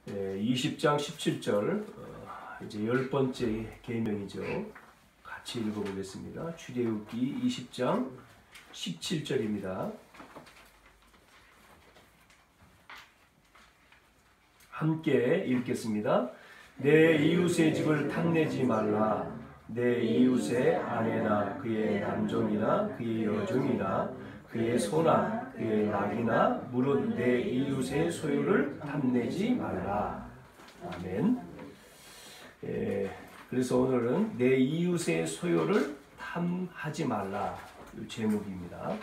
20장 17절 이제 10번째 계명이죠. 같이 읽어보겠습니다. 출애굽기 20장 17절입니다. 함께 읽겠습니다. 내 이웃의 집을 탐내지 말라. 내 이웃의 아내나 그의 남종이나 그의 여종이나 그의 소나 그의 낙이나 무릇 내 이웃의 소유를 탐내지 말라. 아멘. 그래서 오늘은 내 이웃의 소유를 탐하지 말라 이 제목입니다.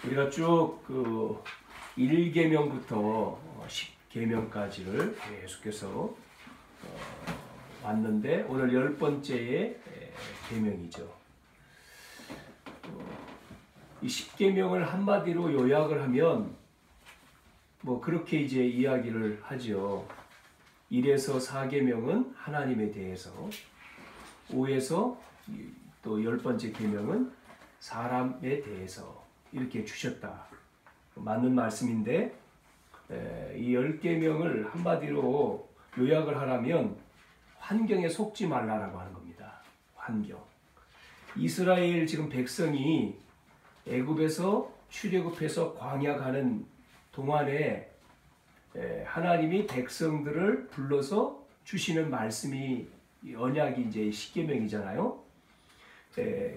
우리가 쭉 그 1계명부터 10계명까지를 계속해서 왔는데 오늘 10번째의 계명이죠. 이 10계명을 한마디로 요약을 하면 뭐 그렇게 이제 이야기를 하죠. 1에서 4계명은 하나님에 대해서, 5에서 또 10번째 계명은 사람에 대해서 이렇게 주셨다. 맞는 말씀인데 이 10계명을 한마디로 요약을 하라면 환경에 속지 말라라고 하는 겁니다. 환경. 이스라엘 지금 백성이 애굽에서 출애굽해서 광야 가는 동안에 하나님이 백성들을 불러서 주시는 말씀이 언약이 이제 10계명이잖아요.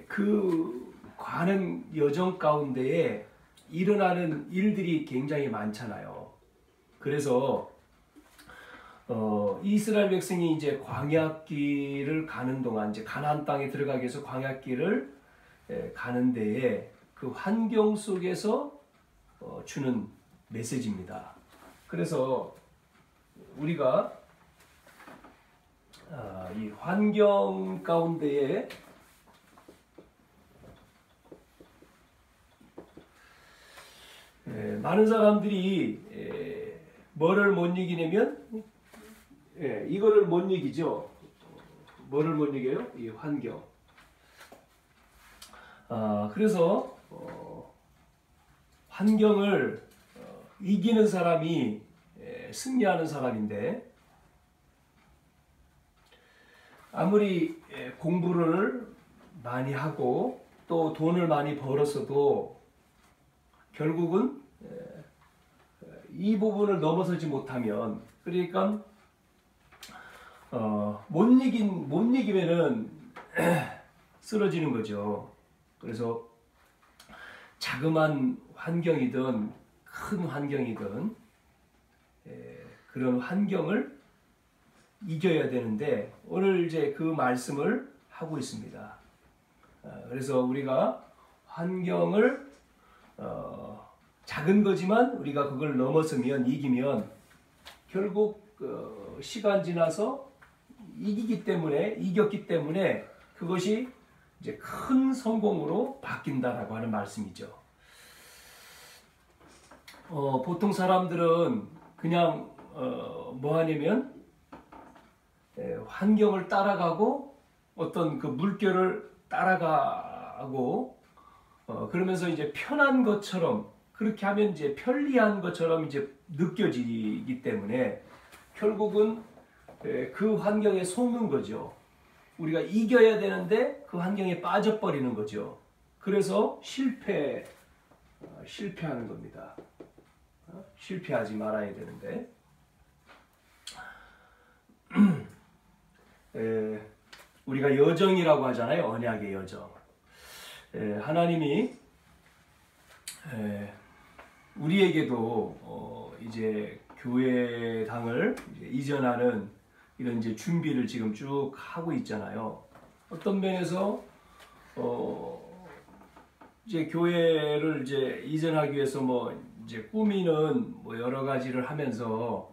그 가는 여정 가운데에 일어나는 일들이 굉장히 많잖아요. 그래서 이스라엘 백성이 이제 광야길을 가는 동안 이제 가나안 땅에 들어가기 위해서 광야길을 가는 데에 그 환경 속에서 주는 메시지입니다. 그래서 우리가 이 환경 가운데에 많은 사람들이 뭐를 못 이기냐면 이거를 못 이기죠. 뭐를 못 이겨요? 이 환경. 그래서 환경을 이기는 사람이 승리하는 사람인데 아무리 공부를 많이 하고 또 돈을 많이 벌었어도 결국은 이 부분을 넘어서지 못하면, 그러니까 못 이기면은 쓰러지는 거죠. 그래서 자그만 환경이든 큰 환경이든 그런 환경을 이겨야 되는데 오늘 이제 그 말씀을 하고 있습니다. 그래서 우리가 환경을 작은 거지만 우리가 그걸 넘어서면, 이기면 결국 시간 지나서 이겼기 때문에 그것이 이제 큰 성공으로 바뀐다라고 하는 말씀이죠. 보통 사람들은 그냥 뭐 하냐면 환경을 따라가고 어떤 그 물결을 따라가고 그러면서 이제 편한 것처럼, 그렇게 하면 이제 편리한 것처럼 이제 느껴지기 때문에 결국은 그 환경에 속는 거죠. 우리가 이겨야 되는데 그 환경에 빠져버리는 거죠. 그래서 실패하는 겁니다. 실패하지 말아야 되는데 우리가 여정이라고 하잖아요. 언약의 여정. 하나님이 우리에게도 이제 교회당을 이전하는 이런 이제 준비를 지금 쭉 하고 있잖아요. 어떤 면에서 이제 교회를 이제 이전하기 위해서 뭐 이제 꾸미는 뭐 여러 가지를 하면서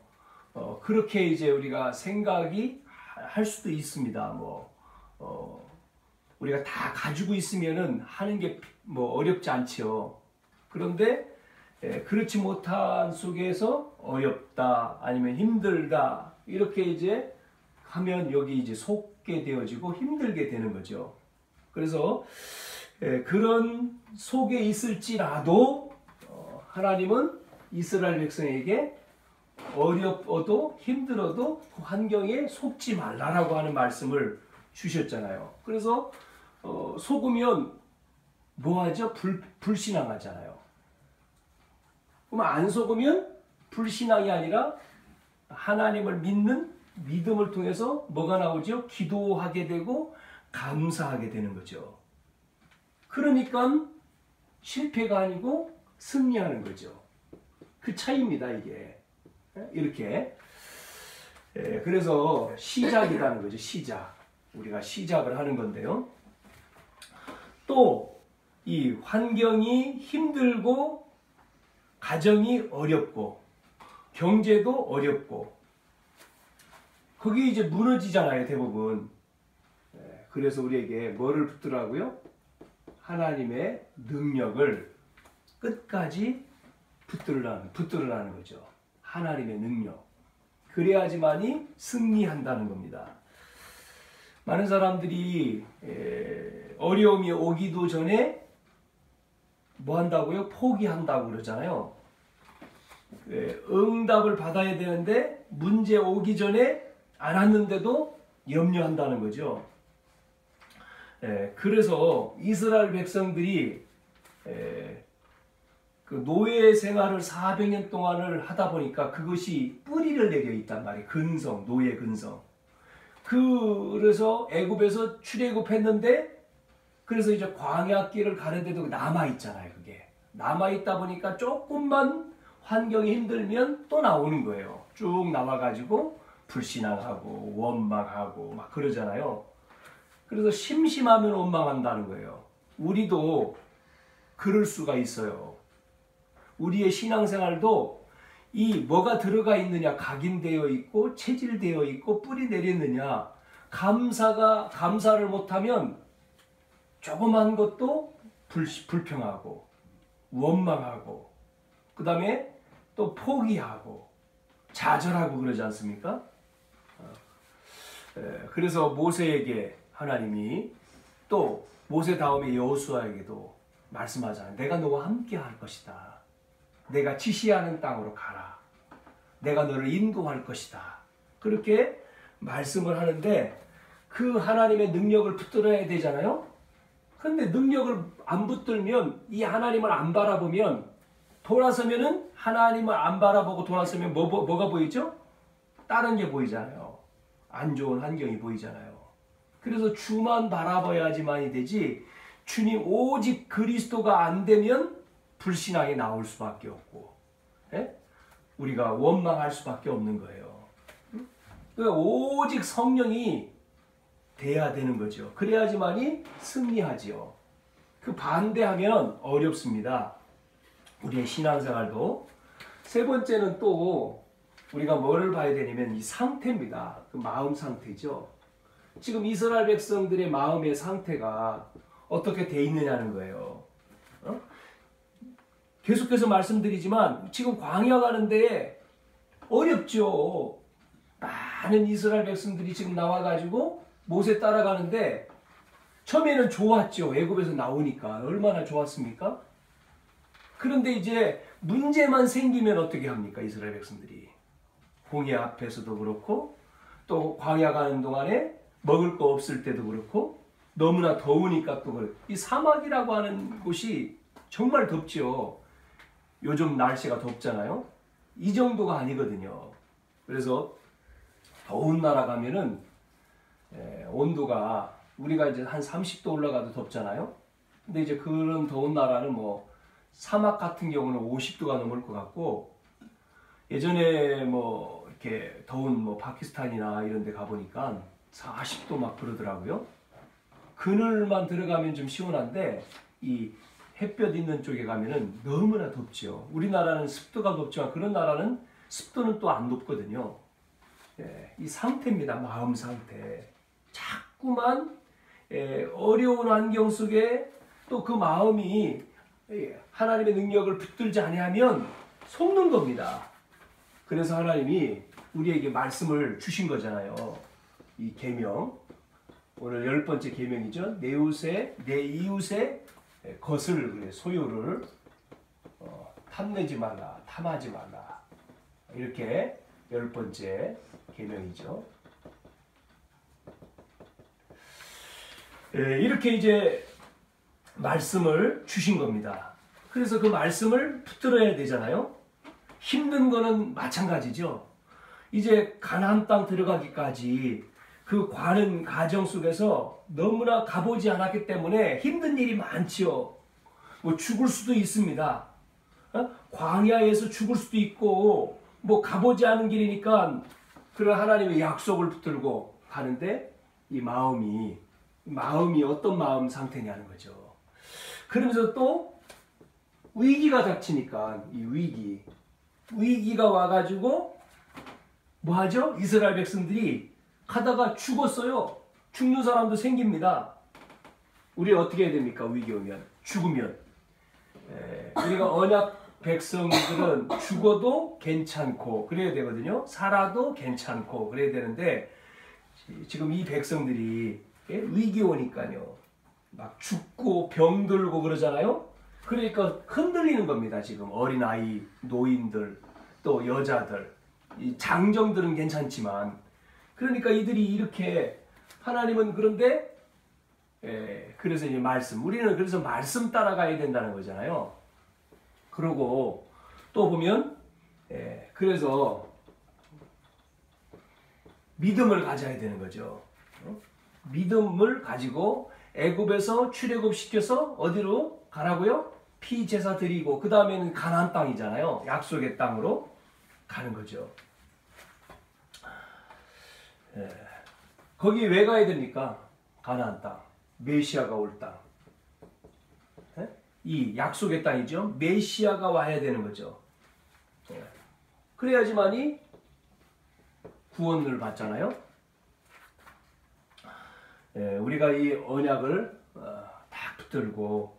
그렇게 이제 우리가 생각이 할 수도 있습니다. 우리가 다 가지고 있으면은 하는 게 뭐 어렵지 않죠. 그런데 그렇지 못한 속에서 어렵다, 아니면 힘들다, 이렇게 이제 하면 여기 이제 속게 되어지고 힘들게 되는 거죠. 그래서 그런 속에 있을지라도 하나님은 이스라엘 백성에게 어렵어도 힘들어도 그 환경에 속지 말라라고 하는 말씀을 주셨잖아요. 그래서 속으면 뭐하죠? 불신앙하잖아요. 그럼 안 속으면 불신앙이 아니라 하나님을 믿는 믿음을 통해서 뭐가 나오죠? 기도하게 되고 감사하게 되는 거죠. 그러니까 실패가 아니고 승리하는 거죠. 그 차이입니다, 이게. 이렇게. 그래서 시작이라는 거죠. 시작. 우리가 시작을 하는 건데요. 또 이 환경이 힘들고 가정이 어렵고 경제도 어렵고 거기 이제 무너지잖아요, 대부분. 그래서 우리에게 뭐를 붙들라고요? 하나님의 능력을 끝까지 붙들으라는 거죠. 하나님의 능력. 그래야지만이 승리한다는 겁니다. 많은 사람들이 어려움이 오기도 전에 뭐 한다고요? 포기한다고 그러잖아요. 응답을 받아야 되는데 문제 오기 전에 안 왔는데도 염려한다는 거죠. 그래서 이스라엘 백성들이 그 노예 생활을 400년 동안을 하다 보니까 그것이 뿌리를 내려 있단 말이에요. 근성, 노예 근성. 그래서 애굽에서 출애굽했는데 그래서 이제 광야길을 가는데도 남아 있잖아요. 그게 남아 있다 보니까 조금만 환경이 힘들면 또 나오는 거예요. 쭉 나와가지고 불신앙하고 원망하고 막 그러잖아요. 그래서 심심하면 원망한다는 거예요. 우리도 그럴 수가 있어요. 우리의 신앙생활도 이 뭐가 들어가 있느냐, 각인되어 있고 체질되어 있고 뿌리 내렸느냐. 감사를 못하면 조그만 것도 불평하고 원망하고 그 다음에 또 포기하고 좌절하고 그러지 않습니까? 그래서 모세에게 하나님이 또 모세 다음에 여호수아에게도 말씀하잖아요. 내가 너와 함께 할 것이다. 내가 지시하는 땅으로 가라. 내가 너를 인도할 것이다. 그렇게 말씀을 하는데 그 하나님의 능력을 붙들어야 되잖아요. 근데 능력을 안 붙들면 이 하나님을 안 바라보면 돌아서면은 하나님을 안 바라보고 돌아서면 뭐가 보이죠? 다른 게 보이잖아요. 안 좋은 환경이 보이잖아요. 그래서 주만 바라봐야지만이 되지 주님 오직 그리스도가 안 되면 불신앙이 나올 수밖에 없고 우리가 원망할 수밖에 없는 거예요. 그러니까 오직 성령이 돼야 되는 거죠. 그래야지만이 승리하지요. 그 반대하면 어렵습니다. 우리의 신앙생활도. 세 번째는 또 우리가 뭐를 봐야 되냐면 이 상태입니다. 그 마음 상태죠. 지금 이스라엘 백성들의 마음의 상태가 어떻게 돼 있느냐는 거예요. 계속해서 말씀드리지만 지금 광야 가는 데에 어렵죠. 많은 이스라엘 백성들이 지금 나와가지고 모세 따라가는데 처음에는 좋았죠. 애굽에서 나오니까 얼마나 좋았습니까? 그런데 이제 문제만 생기면 어떻게 합니까? 이스라엘 백성들이 홍해 앞에서도 그렇고 또 광야 가는 동안에 먹을 거 없을 때도 그렇고 너무나 더우니까 또 그렇고 이 사막이라고 하는 곳이 정말 덥죠. 요즘 날씨가 덥잖아요. 이 정도가 아니거든요. 그래서 더운 나라 가면은 온도가 우리가 이제 한 30도 올라가도 덥잖아요. 근데 이제 그런 더운 나라는 뭐 사막 같은 경우는 50도가 넘을 것 같고 예전에 뭐 이렇게 더운 뭐 파키스탄이나 이런 데 가보니까 40도 막 그러더라고요. 그늘만 들어가면 좀 시원한데 이 햇볕 있는 쪽에 가면은 너무나 덥죠. 우리나라는 습도가 높지만 그런 나라는 습도는 또 안 높거든요. 이 상태입니다. 마음 상태. 자꾸만 어려운 환경 속에 또 그 마음이 하나님의 능력을 붙들지 아니하면 속는 겁니다. 그래서 하나님이 우리에게 말씀을 주신 거잖아요. 이 계명. 오늘 10번째 계명이죠. 내 이웃의 것을 소유를 탐내지 말라, 탐하지 말라. 이렇게 10번째 계명이죠. 이렇게 이제 말씀을 주신 겁니다. 그래서 그 말씀을 붙들어야 되잖아요. 힘든 거는 마찬가지죠. 이제 가나안 땅 들어가기까지 그 많은 가정 속에서 너무나 가보지 않았기 때문에 힘든 일이 많지요. 뭐 죽을 수도 있습니다. 광야에서 죽을 수도 있고 뭐 가보지 않은 길이니까 그런 하나님의 약속을 붙들고 가는데 이 마음이 어떤 마음 상태냐는 거죠. 그러면서 또 위기가 닥치니까 이 위기가 와가지고 뭐하죠? 이스라엘 백성들이 가다가 죽었어요. 죽는 사람도 생깁니다. 우리 어떻게 해야 됩니까? 위기 오면 죽으면. 우리가 언약 백성들은 죽어도 괜찮고 그래야 되거든요. 살아도 괜찮고 그래야 되는데 지금 이 백성들이 위기 오니까요. 막 죽고 병들고 그러잖아요. 그러니까 흔들리는 겁니다. 지금 어린아이, 노인들, 또 여자들, 이 장정들은 괜찮지만 그러니까 이들이 이렇게 하나님은 그런데 그래서 이제 우리는 그래서 말씀 따라가야 된다는 거잖아요. 그러고 또 보면 그래서 믿음을 가져야 되는 거죠. 믿음을 가지고 애굽에서 출애굽시켜서 어디로 가라고요? 피제사 드리고 그 다음에는 가나안 땅이잖아요. 약속의 땅으로 가는 거죠. 거기 왜 가야 됩니까? 가나안 땅, 메시아가 올 땅. 이 약속의 땅이죠. 메시아가 와야 되는 거죠. 그래야지만이 구원을 받잖아요. 우리가 이 언약을 다 붙들고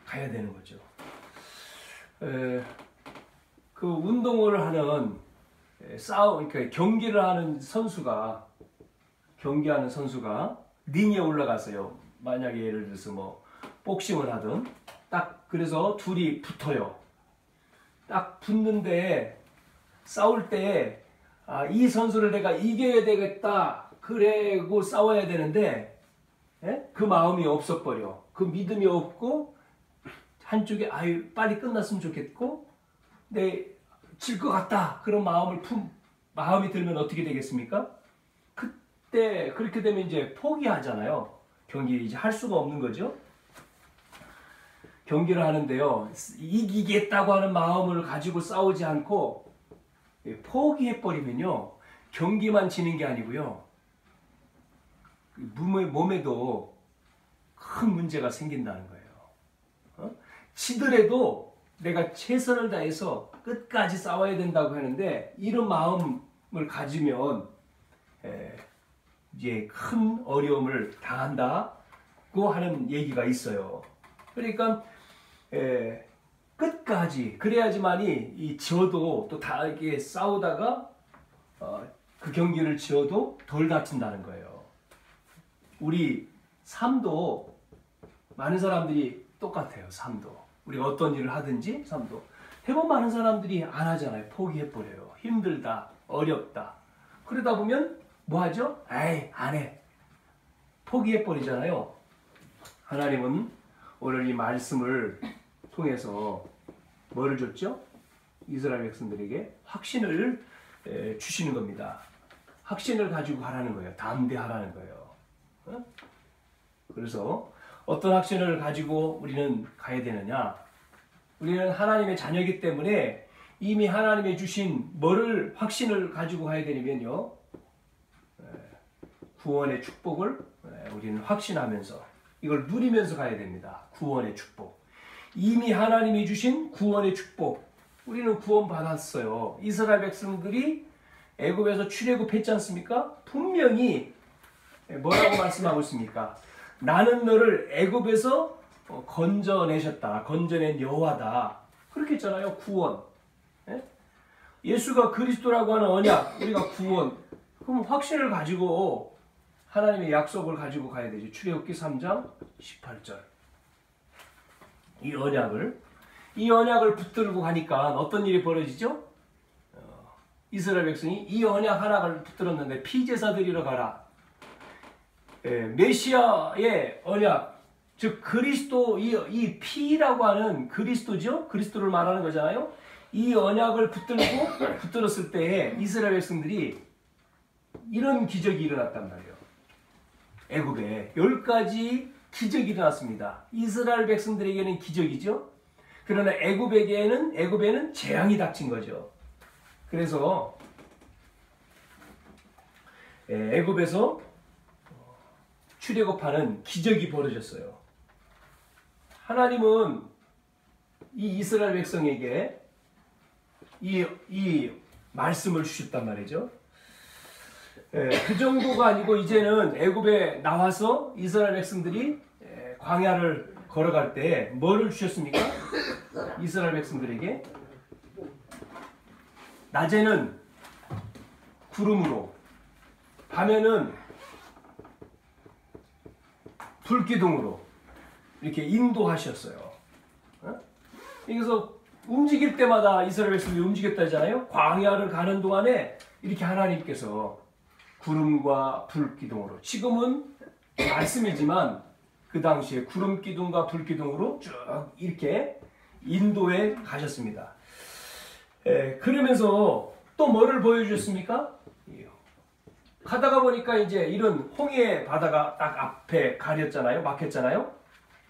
가야 되는 거죠. 그 운동을 하는 그러니까 경기하는 선수가 링에 올라갔어요. 만약에 예를 들어서 뭐 복싱을 하든 딱 그래서 둘이 붙어요. 딱 붙는데 싸울 때 이 선수를 내가 이겨야 되겠다. 그래고 싸워야 되는데 그 마음이 없어버려. 그 믿음이 없고 한쪽에 빨리 끝났으면 좋겠고 질 것 같다. 그런 마음이 들면 어떻게 되겠습니까? 그때 그렇게 되면 이제 포기하잖아요. 경기 이제 할 수가 없는 거죠. 경기를 하는데요. 이기겠다고 하는 마음을 가지고 싸우지 않고 포기해버리면요. 경기만 지는 게 아니고요. 몸에도 큰 문제가 생긴다는 거예요. 지더라도 내가 최선을 다해서 끝까지 싸워야 된다고 하는데 이런 마음을 가지면 이제 큰 어려움을 당한다고 하는 얘기가 있어요. 그러니까 끝까지 그래야지만이 지어도 또 다 이렇게 싸우다가 그 경기를 지어도 덜 다친다는 거예요. 우리 삶도 많은 사람들이 똑같아요. 삶도 우리가 어떤 일을 하든지 삶도 대부분 많은 사람들이 안 하잖아요. 포기해버려요. 힘들다, 어렵다. 그러다 보면 뭐 하죠? 안 해. 포기해버리잖아요. 하나님은 오늘 이 말씀을 통해서 뭐를 줬죠? 이스라엘 백성들에게 확신을 주시는 겁니다. 확신을 가지고 가라는 거예요. 담대하라는 거예요. 그래서 어떤 확신을 가지고 우리는 가야 되느냐? 우리는 하나님의 자녀이기 때문에 이미 하나님이 주신 뭐를 확신을 가지고 가야 되냐면요. 구원의 축복을 우리는 확신하면서 이걸 누리면서 가야 됩니다. 구원의 축복. 이미 하나님이 주신 구원의 축복. 우리는 구원 받았어요. 이스라엘 백성들이 애굽에서 출애굽했지 않습니까? 분명히 뭐라고 말씀하고 있습니까? 나는 너를 애굽에서 건져내셨다. 건져낸 여호와다. 그렇게 했잖아요. 구원. 예수가 그리스도라고 하는 언약. 우리가 구원. 그럼 확신을 가지고 하나님의 약속을 가지고 가야 되죠. 출애굽기 3장 18절. 이 언약을 이 언약을 붙들고 가니까 어떤 일이 벌어지죠? 이스라엘 백성이 이 언약 하나를 붙들었는데 피제사 드리러 가라. 메시아의 언약, 즉 그리스도, 이 피라고 하는 그리스도죠. 그리스도를 말하는 거잖아요. 이 언약을 붙들었을 때에 이스라엘 백성들이 이런 기적이 일어났단 말이에요. 애굽에 10가지 기적이 일어났습니다. 이스라엘 백성들에게는 기적이죠. 그러나 애굽에는 재앙이 닥친 거죠. 그래서 애굽에서 출애굽하는 기적이 벌어졌어요. 하나님은 이 이스라엘 백성에게 이 말씀을 주셨단 말이죠. 그 정도가 아니고 이제는 애굽에 나와서 이스라엘 백성들이 광야를 걸어갈 때 뭐를 주셨습니까? 이스라엘 백성들에게 낮에는 구름으로, 밤에는 불기둥으로 이렇게 인도하셨어요. 그래서 움직일 때마다 이스라엘 백성들이 움직였다 하잖아요. 광야를 가는 동안에 이렇게 하나님께서 구름과 불기둥으로, 지금은 말씀이지만 그 당시에 구름 기둥과 불 기둥으로 쭉 이렇게 인도해 가셨습니다. 그러면서 또 뭐를 보여주셨습니까? 가다가 보니까 이제 이런 홍해 바다가 딱 앞에 가렸잖아요. 막혔잖아요.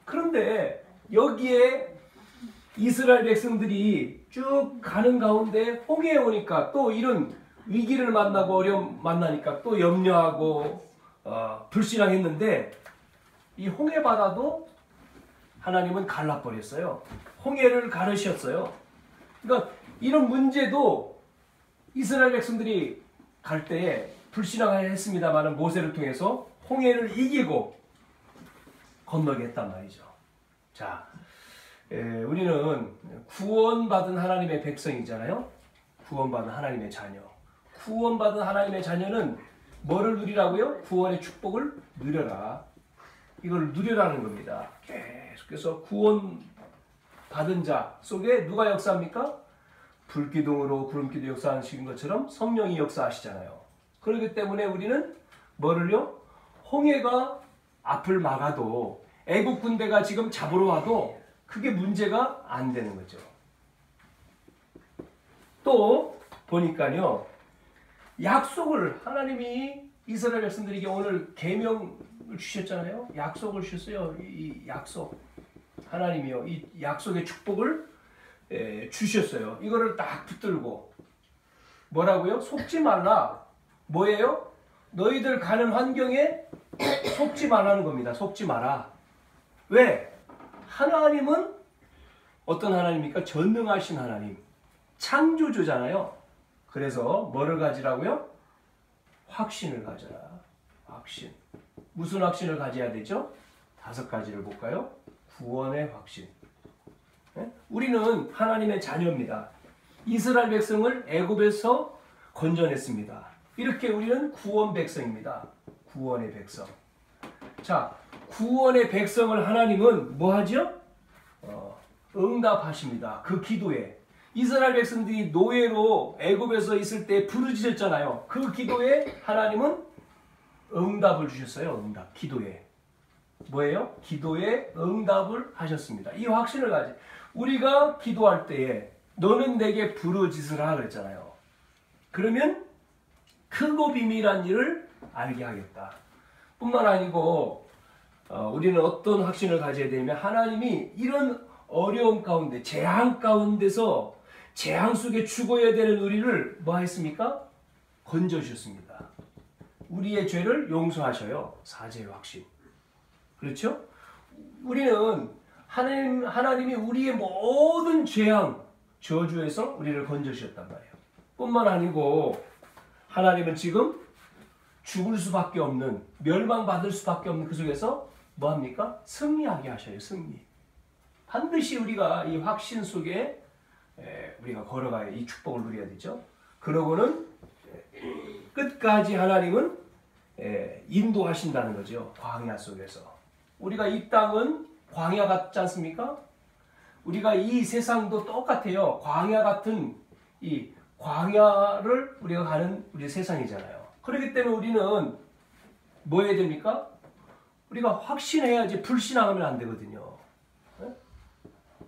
그런데 여기에 이스라엘 백성들이 쭉 가는 가운데 홍해에 오니까 또 이런 위기를 만나고 어려움 만나니까 또 염려하고 불신앙했는데 이 홍해 바다도 하나님은 갈라버렸어요. 홍해를 가르셨어요. 그러니까 이런 문제도 이스라엘 백성들이 갈 때에 불신앙을 했습니다만 모세를 통해서 홍해를 이기고 건너게 했단 말이죠. 자, 우리는 구원받은 하나님의 백성이잖아요. 구원받은 하나님의 자녀. 구원받은 하나님의 자녀는 뭐를 누리라고요? 구원의 축복을 누려라. 이걸 누려라는 겁니다. 계속해서 구원받은 자 속에 누가 역사합니까? 불기둥으로 구름기둥 역사하시는 것처럼 성령이 역사하시잖아요. 그렇기 때문에 우리는 뭐를요? 홍해가 앞을 막아도 애국 군대가 지금 잡으러 와도 그게 문제가 안 되는 거죠. 또 보니까요, 약속을 하나님이 이스라엘 백성들에게 오늘 계명을 주셨잖아요. 약속을 주셨어요. 이 약속, 하나님이요, 이 약속의 축복을 주셨어요. 이거를 딱 붙들고 뭐라고요? 속지 말라. 뭐예요? 너희들 가는 환경에 속지 말라는 겁니다. 속지 마라. 왜? 하나님은 어떤 하나님입니까? 전능하신 하나님, 창조주잖아요. 그래서 뭐를 가지라고요? 확신을 가져라. 확신. 무슨 확신을 가져야 되죠? 5가지를 볼까요? 구원의 확신. 우리는 하나님의 자녀입니다. 이스라엘 백성을 애굽에서 건져냈습니다. 이렇게 우리는 구원 백성입니다. 구원의 백성. 자, 구원의 백성을 하나님은 뭐 하죠? 응답하십니다. 그 기도에. 이스라엘 백성들이 노예로 애굽에서 있을 때 부르짖었잖아요. 그 기도에 하나님은 응답을 주셨어요. 응답. 기도에. 뭐예요? 기도에 응답을 하셨습니다. 이 확신을 가지. 우리가 기도할 때에 너는 내게 부르짖으라 그랬잖아요. 그러면 크고 비밀한 일을 알게 하겠다. 뿐만 아니고 우리는 어떤 확신을 가져야 되냐면 하나님이 이런 어려움 가운데, 재앙 가운데서 재앙 속에 죽어야 되는 우리를 뭐 했습니까? 건져주셨습니다. 우리의 죄를 용서하셔요. 사죄의 확신. 그렇죠? 우리는 하나님이 우리의 모든 재앙, 저주에서 우리를 건져주셨단 말이에요. 뿐만 아니고 하나님은 지금 죽을 수밖에 없는, 멸망받을 수밖에 없는 그 속에서 뭐합니까? 승리하게 하셔요. 승리. 반드시 우리가 이 확신 속에 우리가 걸어가야 이 축복을 누려야 되죠. 그러고는 끝까지 하나님은 인도하신다는 거죠. 광야 속에서. 우리가 이 땅은 광야 같지 않습니까? 우리가 이 세상도 똑같아요. 광야 같은 이 광야를 우리가 가는 우리 세상이잖아요. 그렇기 때문에 우리는 뭐 해야 됩니까? 우리가 확신해야지 불신하면 안 되거든요. 네?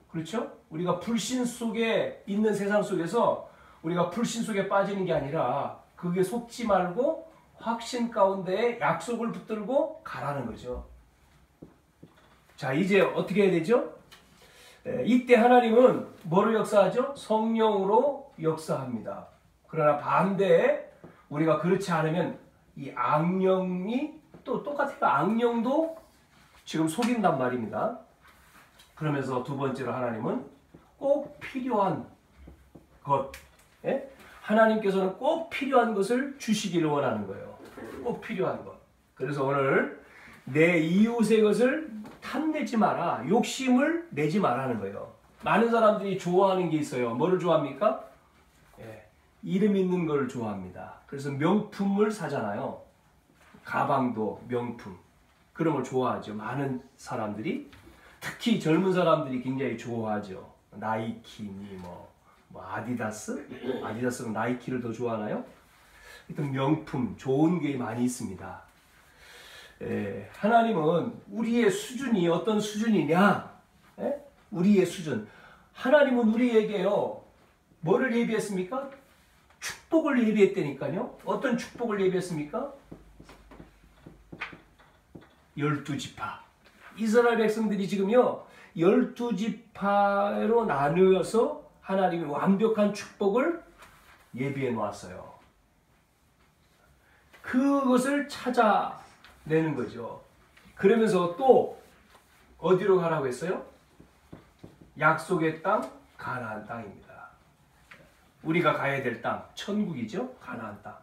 그렇죠? 우리가 불신 속에 있는 세상 속에서 우리가 불신 속에 빠지는 게 아니라 그게 속지 말고 확신 가운데 약속을 붙들고 가라는 거죠. 자, 이제 어떻게 해야 되죠? 이때 하나님은 뭐로 역사하죠? 성령으로 역사합니다. 그러나 반대에 우리가 그렇지 않으면 이 악령이 또 똑같아요. 악령도 지금 속인단 말입니다. 그러면서 두 번째로 하나님은 꼭 필요한 것, 예? 하나님께서는 꼭 필요한 것을 주시기를 원하는 거예요. 꼭 필요한 것. 그래서 오늘 내 이웃의 것을 탐내지 마라. 욕심을 내지 마라는 거예요. 많은 사람들이 좋아하는 게 있어요. 뭐를 좋아합니까? 예, 이름 있는 걸 좋아합니다. 그래서 명품을 사잖아요. 가방도 명품. 그런 걸 좋아하죠. 많은 사람들이. 특히 젊은 사람들이 굉장히 좋아하죠. 나이키니 뭐 아디다스? 아디다스는 나이키를 더 좋아하나요? 일단 명품, 좋은 게 많이 있습니다. 하나님은 우리의 수준이 어떤 수준이냐? 우리의 수준. 하나님은 우리에게요, 뭐를 예비했습니까? 축복을 예비했다니까요. 어떤 축복을 예비했습니까? 12지파. 이스라엘 백성들이 지금요, 12지파로 나누어서 하나님이 완벽한 축복을 예비해 놓았어요. 그것을 찾아내는 거죠. 그러면서 또 어디로 가라고 했어요? 약속의 땅, 가나안 땅입니다. 우리가 가야 될 땅, 천국이죠. 가나안 땅.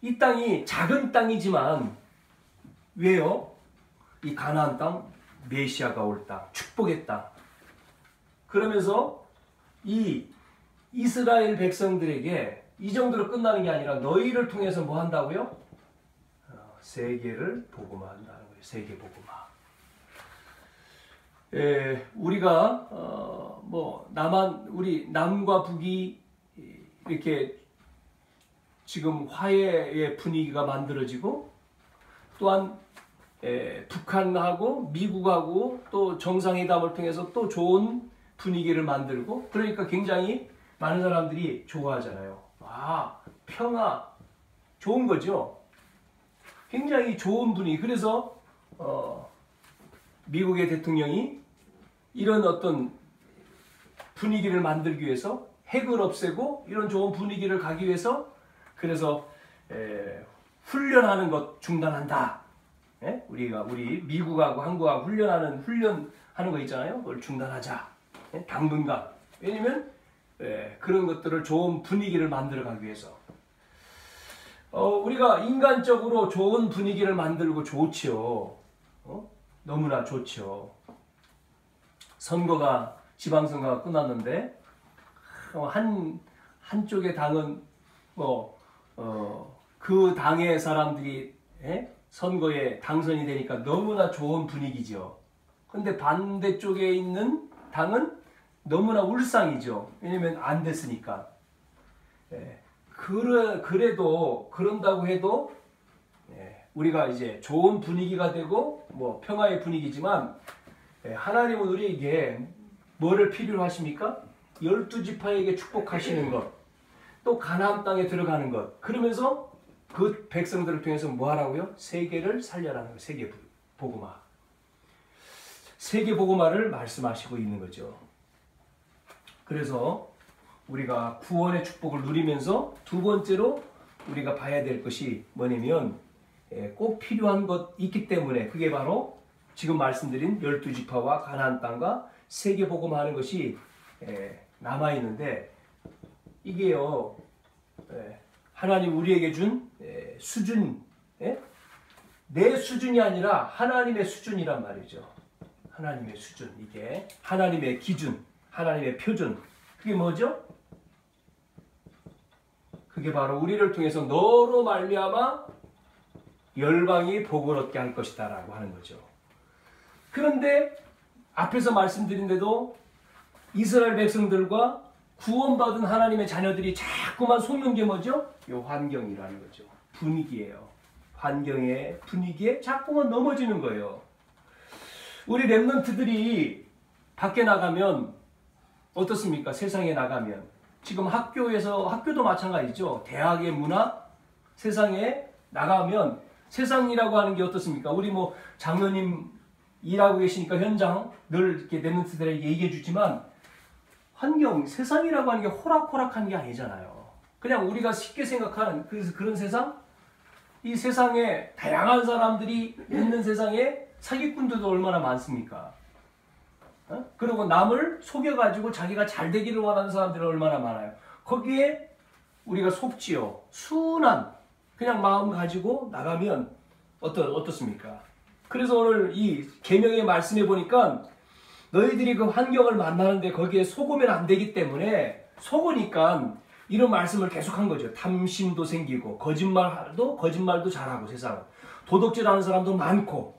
이 땅이 작은 땅이지만 왜요? 이 가나안 땅, 메시아가 올 땅, 축복의 땅. 그러면서 이 이스라엘 백성들에게 이 정도로 끝나는 게 아니라 너희를 통해서 뭐 한다고요? 세계를 복음화한다는 거예요. 세계 복음화. 우리가 우리 남과 북이 이렇게 지금 화해의 분위기가 만들어지고 또한 북한하고 미국하고 또 정상회담을 통해서 또 좋은 분위기를 만들고 그러니까 굉장히 많은 사람들이 좋아하잖아요. 평화 좋은 거죠. 굉장히 좋은 분위기. 그래서 미국의 대통령이 이런 어떤 분위기를 만들기 위해서 핵을 없애고 이런 좋은 분위기를 가기 위해서 그래서 훈련하는 것 중단한다. 우리 미국하고 한국하고 훈련하는 거 있잖아요. 그걸 중단하자. 당분간. 왜냐면 그런 것들을 좋은 분위기를 만들어 가기 위해서. 우리가 인간적으로 좋은 분위기를 만들고 좋지요. 너무나 좋죠. 지방선거가 끝났는데 한쪽의 당은 그 당의 사람들이 선거에 당선이 되니까 너무나 좋은 분위기죠. 근데 반대쪽에 있는 당은 너무나 울상이죠. 왜냐면 안 됐으니까. 그래도 그런다고 해도 우리가 이제 좋은 분위기가 되고 평화의 분위기지만 하나님은 우리에게 뭐를 필요로 하십니까? 12지파에게 축복하시는 것, 또 가나안 땅에 들어가는 것. 그러면서 그 백성들을 통해서 뭐 하라고요? 세계를 살려라는 거예요. 세계 복음화. 세계 복음화를 말씀하시고 있는 거죠. 그래서 우리가 구원의 축복을 누리면서 두 번째로 우리가 봐야 될 것이 뭐냐면 꼭 필요한 것 있기 때문에 그게 바로 지금 말씀드린 12지파와 가나안 땅과 세계 복음화하는 것이 남아있는데 이게요 하나님 우리에게 준 수준, 내 수준이 아니라 하나님의 수준이란 말이죠. 하나님의 수준, 이게 하나님의 기준, 하나님의 표준. 그게 뭐죠? 그게 바로 우리를 통해서 너로 말미암아 열방이 복을 얻게 할 것이다 라고 하는 거죠. 그런데 앞에서 말씀드린 대로 이스라엘 백성들과 구원받은 하나님의 자녀들이 자꾸만 속는 게 뭐죠? 이 환경이라는 거죠. 분위기예요. 환경의 분위기에 자꾸만 넘어지는 거예요. 우리 랩런트들이 밖에 나가면 어떻습니까? 세상에 나가면 지금 학교도 마찬가지죠. 대학의 문화, 세상에 나가면 세상이라고 하는 게 어떻습니까? 우리 뭐 장로님 일하고 계시니까 현장 늘 이렇게 랩런트들에게 얘기해 주지만 환경, 세상이라고 하는 게 호락호락한 게 아니잖아요. 그냥 우리가 쉽게 생각하는 그런 세상? 이 세상에 다양한 사람들이 있는 세상에 사기꾼들도 얼마나 많습니까? 그리고 남을 속여가지고 자기가 잘 되기를 원하는 사람들이 얼마나 많아요. 거기에 우리가 속지요. 순한 그냥 마음 가지고 나가면 어떻습니까? 그래서 오늘 이 계명의 말씀에 보니까 너희들이 그 환경을 만나는데 거기에 속으면 안 되기 때문에 속으니까 이런 말씀을 계속한 거죠. 탐심도 생기고 거짓말도 잘하고 세상은 도덕질하는 사람도 많고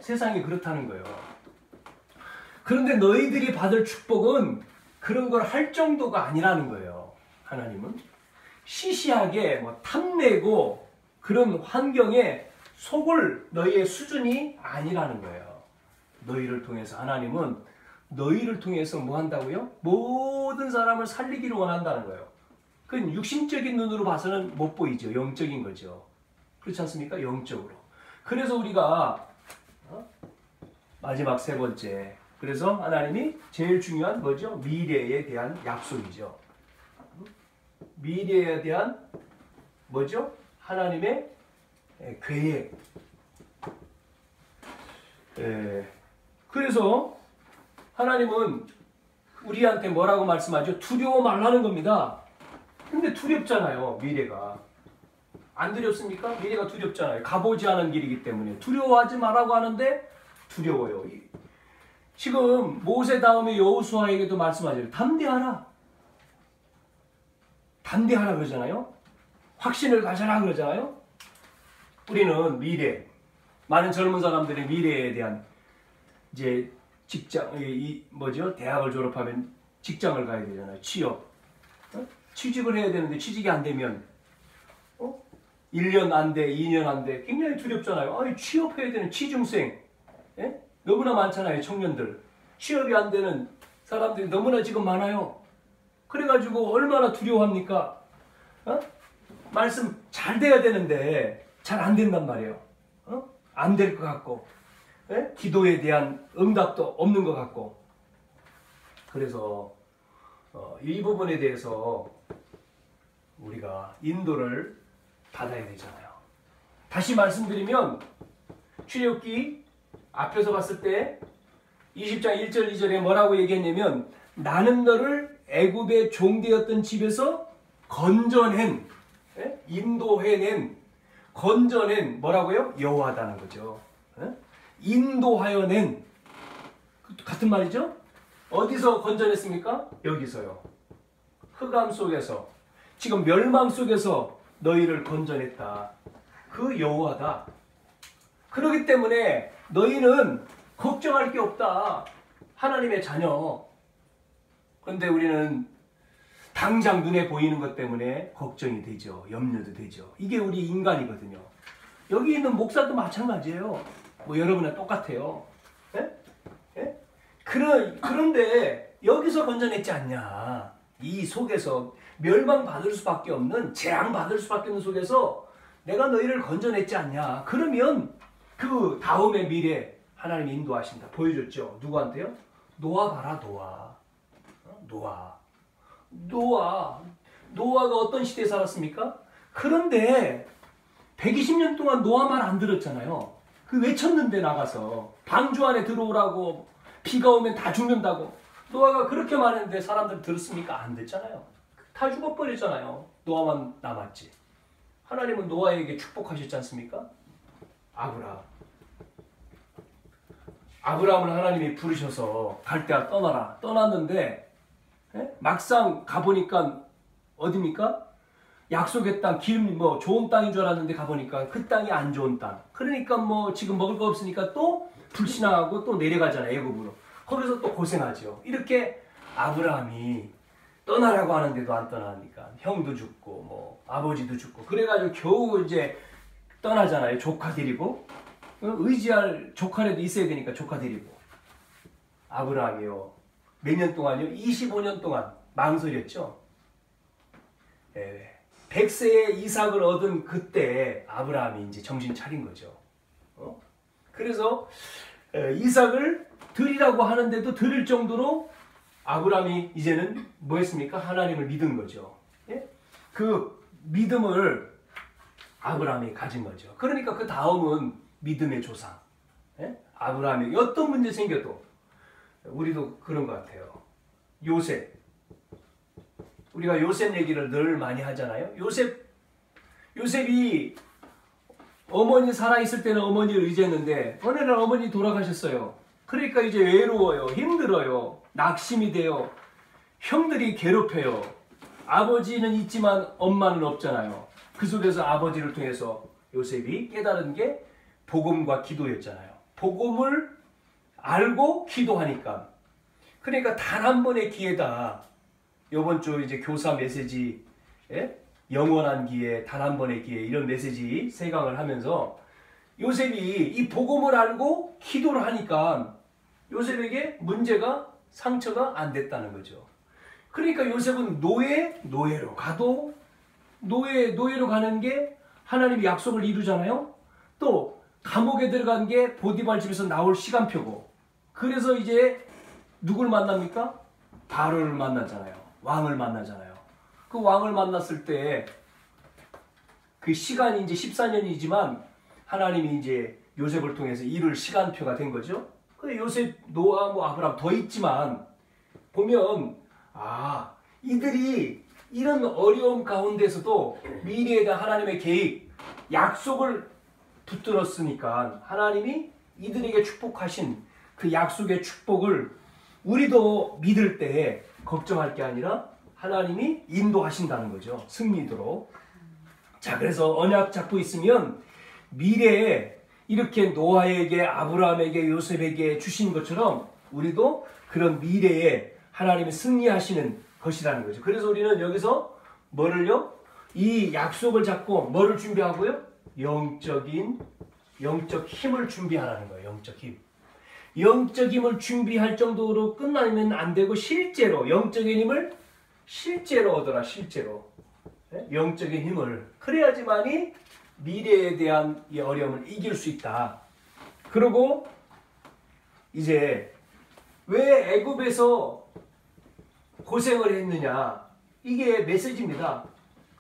세상이 그렇다는 거예요. 그런데 너희들이 받을 축복은 그런 걸 할 정도가 아니라는 거예요. 하나님은 시시하게 탐내고 그런 환경에 속을 너희의 수준이 아니라는 거예요. 너희를 통해서 하나님은 너희를 통해서 뭐 한다고요? 모든 사람을 살리기를 원한다는 거예요. 그건 육신적인 눈으로 봐서는 못 보이죠. 영적인 거죠. 그렇지 않습니까? 영적으로. 그래서 우리가 마지막 세 번째, 그래서 하나님이 제일 중요한 뭐죠? 미래에 대한 약속이죠. 미래에 대한 뭐죠? 하나님의 계획. 그래서 하나님은 우리한테 뭐라고 말씀하죠? 두려워 말라는 겁니다. 근데 두렵잖아요. 미래가. 안 두렵습니까? 미래가 두렵잖아요. 가보지 않은 길이기 때문에. 두려워하지 말라고 하는데 두려워요. 지금 모세 다음에 여호수아에게도 말씀하죠. 담대하라. 담대하라 그러잖아요. 확신을 가져라 그러잖아요. 우리는 미래, 많은 젊은 사람들의 미래에 대한 이제 직장, 대학을 졸업하면 직장을 가야 되잖아요. 취업. 취직을 해야 되는데 취직이 안 되면 1년 안 돼, 2년 안 돼. 굉장히 두렵잖아요. 아니, 취업해야 되는 취중생. 너무나 많잖아요. 청년들. 취업이 안 되는 사람들이 너무나 지금 많아요. 그래가지고 얼마나 두려워합니까? 말씀 잘 돼야 되는데 잘 안 된단 말이에요. 안 될 것 같고. 기도에 대한 응답도 없는 것 같고. 그래서 이 부분에 대해서 우리가 인도를 받아야 되잖아요. 다시 말씀드리면 출애굽기 앞에서 봤을 때 20장 1절 2절에 뭐라고 얘기했냐면 나는 너를 애굽의 종되었던 집에서 건져낸, 인도해낸, 건져낸 뭐라고요? 여호와다는 거죠. 인도하여 낸, 같은 말이죠? 어디서 건져냈습니까? 여기서요. 흑암 속에서, 지금 멸망 속에서 너희를 건져냈다. 그 여호와다. 그렇기 때문에 너희는 걱정할 게 없다. 하나님의 자녀. 그런데 우리는 당장 눈에 보이는 것 때문에 걱정이 되죠. 염려도 되죠. 이게 우리 인간이거든요. 여기 있는 목사도 마찬가지예요. 뭐 여러분과 똑같아요. 그런데 여기서 건져냈지 않냐. 이 속에서 멸망받을 수밖에 없는, 재앙받을 수밖에 없는 속에서 내가 너희를 건져냈지 않냐. 그러면 그 다음의 미래 하나님이 인도하신다. 보여줬죠. 누구한테요? 노아 봐라. 노아가 어떤 시대에 살았습니까? 그런데 120년 동안 노아 말 안 들었잖아요. 그 외쳤는데 나가서 방주 안에 들어오라고, 비가 오면 다 죽는다고. 노아가 그렇게 말했는데 사람들 들었습니까? 안 듣잖아요. 다 죽어버렸잖아요. 노아만 남았지. 하나님은 노아에게 축복하셨지 않습니까? 아브라함을 하나님이 부르셔서 갈대아 떠나라. 떠났는데 막상 가보니까 어디입니까? 약속의 땅, 좋은 땅인 줄 알았는데 가보니까 그 땅이 안 좋은 땅. 그러니까 지금 먹을 거 없으니까 또 불신앙하고 또 내려가잖아요. 애굽으로. 거기서 또 고생하죠. 이렇게 아브라함이 떠나라고 하는데도 안 떠나니까 형도 죽고 뭐 아버지도 죽고 그래가지고 겨우 이제 떠나잖아요. 조카 데리고. 의지할 조카라도 있어야 되니까 조카 데리고. 아브라함이요. 몇 년 동안요? 25년 동안 망설였죠. 100세에 이삭을 얻은 그때 아브라함이 이제 정신 차린 거죠. 그래서 이삭을 드리라고 하는데도 드릴 정도로 아브라함이 이제는 뭐 했습니까? 하나님을 믿은 거죠. 그 믿음을 아브라함이 가진 거죠. 그러니까 그 다음은 믿음의 조상. 아브라함이 어떤 문제 생겨도 우리도 그런 것 같아요. 요셉. 우리가 요셉 얘기를 늘 많이 하잖아요. 요셉이 어머니 살아있을 때는 어머니를 의지했는데 어느 날 어머니 돌아가셨어요. 그러니까 이제 외로워요. 힘들어요. 낙심이 돼요. 형들이 괴롭혀요. 아버지는 있지만 엄마는 없잖아요. 그 속에서 아버지를 통해서 요셉이 깨달은 게 복음과 기도였잖아요. 복음을 알고 기도하니까. 그러니까 단 한 번의 기회다. 이번 주 이제 교사 메시지, 영원한 기회, 단 한 번의 기회 이런 메시지 세강을 하면서 요셉이 이 복음을 알고 기도를 하니까 요셉에게 문제가 상처가 안 됐다는 거죠. 그러니까 요셉은 노예로 가도 노예로 가는 게 하나님의 약속을 이루잖아요. 또 감옥에 들어간 게 보디발 집에서 나올 시간표고. 그래서 이제 누굴 만납니까? 바로를 만나잖아요. 왕을 만나잖아요. 그 왕을 만났을 때 그 시간이 이제 14년이지만 하나님이 이제 요셉을 통해서 이룰 시간표가 된 거죠. 그 요셉, 노아, 뭐 아브라함 더 있지만 보면 이들이 이런 어려움 가운데서도 미래에 대한 하나님의 계획, 약속을 붙들었으니까 하나님이 이들에게 축복하신 그 약속의 축복을 우리도 믿을 때 걱정할 게 아니라 하나님이 인도하신다는 거죠. 승리도록. 자, 그래서 언약 잡고 있으면 미래에 이렇게 노아에게, 아브라함에게, 요셉에게 주신 것처럼 우리도 그런 미래에 하나님이 승리하시는 것이라는 거죠. 그래서 우리는 여기서 뭐를요? 이 약속을 잡고 뭐를 준비하고요? 영적 힘을 준비하라는 거예요. 영적 힘. 영적 힘을 준비할 정도로 끝나면 안 되고 실제로 영적인 힘을 실제로 얻어라. 실제로. 영적인 힘을. 그래야지만이 미래에 대한 이 어려움을 이길 수 있다. 그리고 이제 왜 애굽에서 고생을 했느냐. 이게 메시지입니다.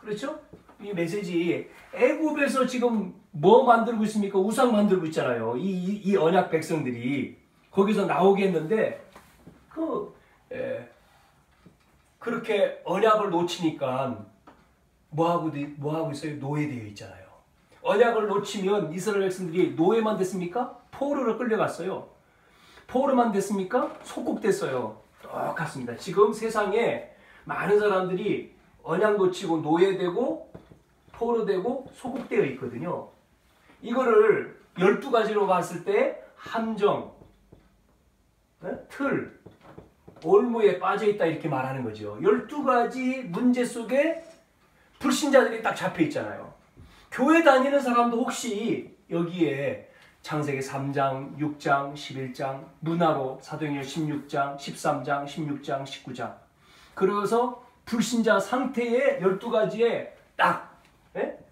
그렇죠? 이 메시지. 애굽에서 지금 뭐 만들고 있습니까? 우상 만들고 있잖아요. 이 언약 백성들이 거기서 나오게 했는데 그렇게 언약을 놓치니까 뭐하고 있어요? 노예되어 있잖아요. 언약을 놓치면 이스라엘 백성들이 노예만 됐습니까? 포로로 끌려갔어요. 포로만 됐습니까? 속국됐어요. 똑같습니다. 지금 세상에 많은 사람들이 언약 놓치고 노예되고 포로되고 소국되어 있거든요. 이거를 12가지로 봤을 때 함정, 틀, 올무에 빠져있다 이렇게 말하는 거죠. 12가지 문제 속에 불신자들이 딱 잡혀 있잖아요. 교회 다니는 사람도 혹시 여기에 창세기 3장, 6장, 11장, 문화로 사도행전 16장, 13장, 16장, 19장 그래서 불신자 상태의 12가지에 딱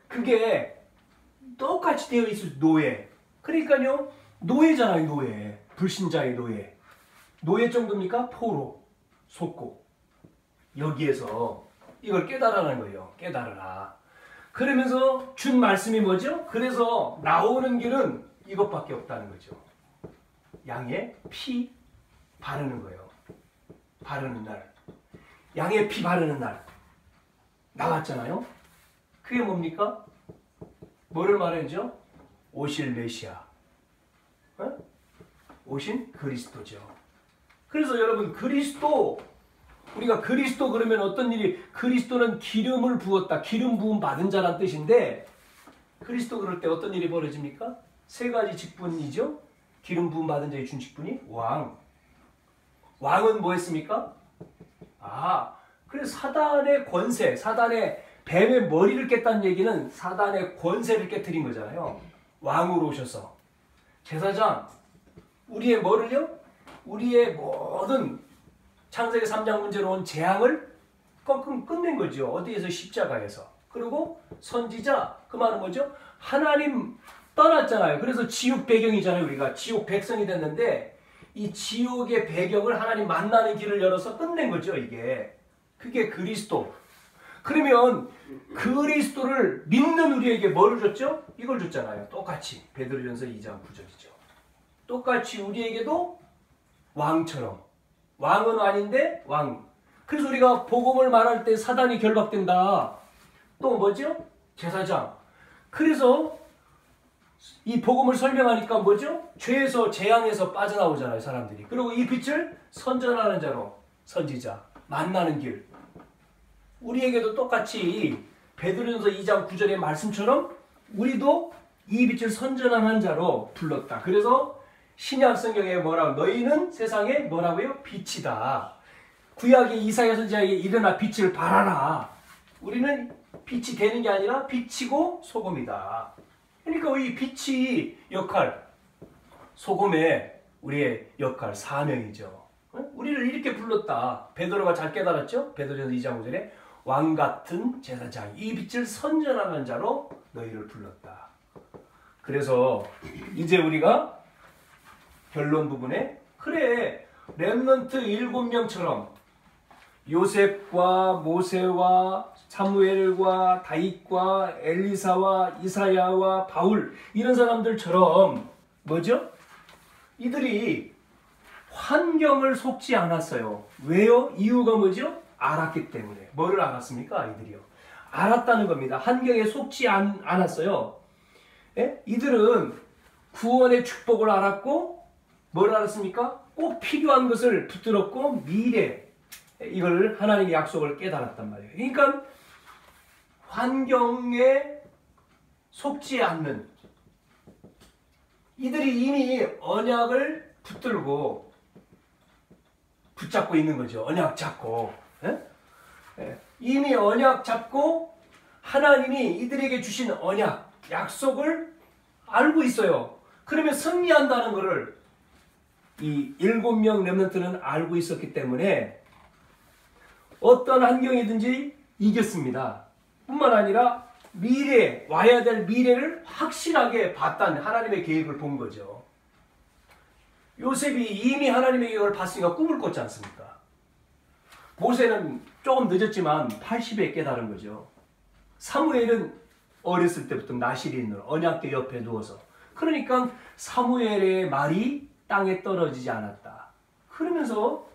그게 똑같이 되어 있을 노예. 그러니까요. 노예잖아요. 노예. 불신자의 노예. 노예 정도입니까? 포로. 속고. 여기에서 이걸 깨달으라는 거예요. 깨달으라. 그러면서 준 말씀이 뭐죠? 그래서 나오는 길은 이것밖에 없다는 거죠. 양의 피 바르는 거예요. 바르는 날. 양의 피 바르는 날. 나왔잖아요. 그게 뭡니까? 뭐를 말하죠? 오실 메시아. 오신 그리스도죠. 그래서 여러분 그리스도 우리가 그리스도 그러면 어떤 일이 그리스도는 기름을 부었다. 기름 부음 받은 자란 뜻인데 그리스도 그럴 때 어떤 일이 벌어집니까? 세 가지 직분이죠. 기름 부음 받은 자의 준 직분이 왕. 왕은 뭐 했습니까? 그래서 사단의 권세, 사단의 뱀의 머리를 깼다는 얘기는 사단의 권세를 깨뜨린 거잖아요. 왕으로 오셔서. 제사장, 우리의 뭐를요? 우리의 모든 창세기 3장 문제로 온 재앙을 끝낸 거죠. 어디에서? 십자가에서. 그리고 선지자, 그 말은 뭐죠? 하나님 떠났잖아요. 그래서 지옥 배경이잖아요. 우리가 지옥 백성이 됐는데 이 지옥의 배경을 하나님 만나는 길을 열어서 끝낸 거죠. 이게. 그게 그리스도. 그러면 그리스도를 믿는 우리에게 뭐를 줬죠? 이걸 줬잖아요. 똑같이 베드로전서 2장 9절이죠. 똑같이 우리에게도 왕처럼. 왕은 아닌데 왕. 그래서 우리가 복음을 말할 때 사단이 결박된다. 또 뭐죠? 제사장. 그래서 이 복음을 설명하니까 뭐죠? 죄에서 재앙에서 빠져나오잖아요. 사람들이. 그리고 이 빛을 선전하는 자로 선지자. 만나는 길. 우리에게도 똑같이 베드로전서 2장 9절의 말씀처럼 우리도 이 빛을 선전하는 자로 불렀다. 그래서 신약 성경에 뭐라고? 너희는 세상에 뭐라고요? 빛이다. 구약의 이사야 선지자에게 일어나 빛을 발하라. 우리는 빛이 되는 게 아니라 빛이고 소금이다. 그러니까 이 빛이 역할, 소금의 우리의 역할, 사명이죠. 우리를 이렇게 불렀다. 베드로가 잘 깨달았죠? 베드로전서 2장 5절에 왕 같은 제사장, 이 빛을 선전하는 자로 너희를 불렀다. 그래서 이제 우리가 결론 부분에 그래 렘넌트 7명처럼 요셉과 모세와 사무엘과 다윗과 엘리사와 이사야와 바울 이런 사람들처럼 뭐죠? 이들이 환경을 속지 않았어요. 왜요? 이유가 뭐죠? 알았기 때문에. 뭐를 알았습니까? 이들이요. 알았다는 겁니다. 환경에 속지 않았어요. 예? 이들은 구원의 축복을 알았고 뭘 알았습니까? 꼭 필요한 것을 붙들었고 미래 이걸 하나님의 약속을 깨달았단 말이에요. 그러니까 환경에 속지 않는 이들이 이미 언약을 붙잡고 있는 거죠. 언약 잡고. 이미 언약 잡고 하나님이 이들에게 주신 언약, 약속을 알고 있어요. 그러면 승리한다는 것을 이 7명 렘넌트는 알고 있었기 때문에 어떤 환경이든지 이겼습니다. 뿐만 아니라 미래, 와야 될 미래를 확실하게 봤다는 하나님의 계획을 본 거죠. 요셉이 이미 하나님의 계획을 봤으니까 꿈을 꿨지 않습니까? 모세는 조금 늦었지만 80에 깨달은 거죠. 사무엘은 어렸을 때부터 나실이 있는 언약궤 옆에 누워서. 그러니까 사무엘의 말이 땅에 떨어지지 않았다. 그러면서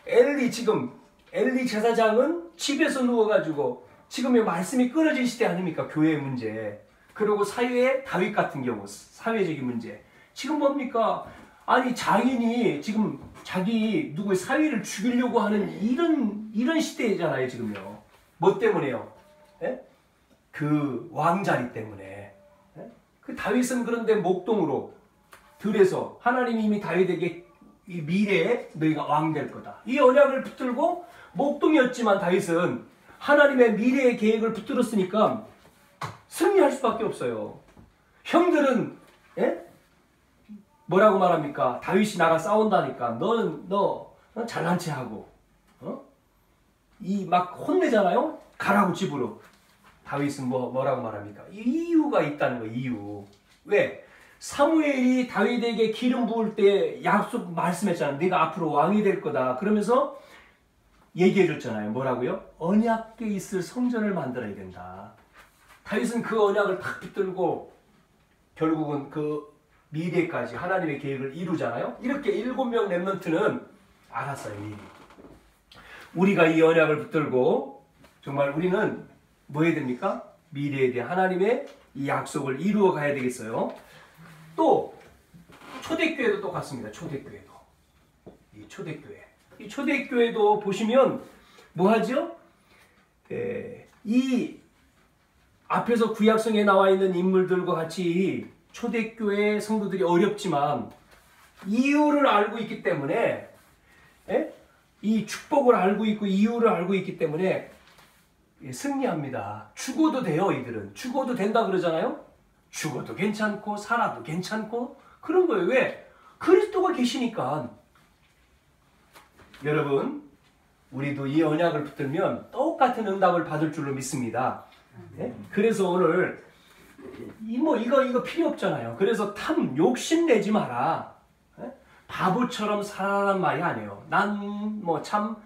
엘리 제사장은 집에서 누워가지고 지금 이 말씀이 끊어진 시대 아닙니까? 교회의 문제. 그리고 사회의 다윗 같은 경우 사회적인 문제. 지금 뭡니까? 아니 장인이 지금 자기 누구의 사위를 죽이려고 하는 이런 시대잖아요 지금요. 뭐 때문에요? 예? 그 왕자리 때문에. 예? 그 다윗은 그런데 목동으로 들에서 하나님이 이미 다윗에게 이 미래에 너희가 왕 될 거다. 이 언약을 붙들고 목동이었지만 다윗은 하나님의 미래의 계획을 붙들었으니까 승리할 수밖에 없어요. 형들은 예? 뭐라고 말합니까? 다윗이 나가 싸운다니까 너 잘난 체 하고 이 막 혼내잖아요. 가라고 집으로. 다윗은 뭐라고 말합니까? 이유가 있다는 거예요. 이유. 왜? 사무엘이 다윗에게 기름 부을 때 약속 말씀했잖아요. 네가 앞으로 왕이 될 거다. 그러면서 얘기해 줬잖아요. 뭐라고요? 언약궤 있을 성전을 만들어야 된다. 다윗은 그 언약을 탁 붙들고 결국은 그 미래까지 하나님의 계획을 이루잖아요. 이렇게 7명 렘넌트는 알았어요. 미리. 우리가 이 언약을 붙들고 정말 우리는 뭐 해야 됩니까? 미래에 대한 하나님의 이 약속을 이루어 가야 되겠어요. 또 초대교회도 똑같습니다. 초대교회도. 이 초대교회도 보시면 뭐 하죠? 이 앞에서 구약성에 나와 있는 인물들과 같이 초대교회 성도들이 어렵지만 이유를 알고 있기 때문에, 예? 이 축복을 알고 있고 이유를 알고 있기 때문에 승리합니다. 죽어도 돼요. 이들은 죽어도 된다 그러잖아요. 죽어도 괜찮고 살아도 괜찮고 그런 거예요. 왜? 그리스도가 계시니까. 여러분, 우리도 이 언약을 붙들면 똑같은 응답을 받을 줄로 믿습니다. 네? 그래서 오늘 이거 필요 없잖아요. 그래서 욕심 내지 마라. 네? 바보처럼 살아라는 말이 아니에요. 난 뭐 참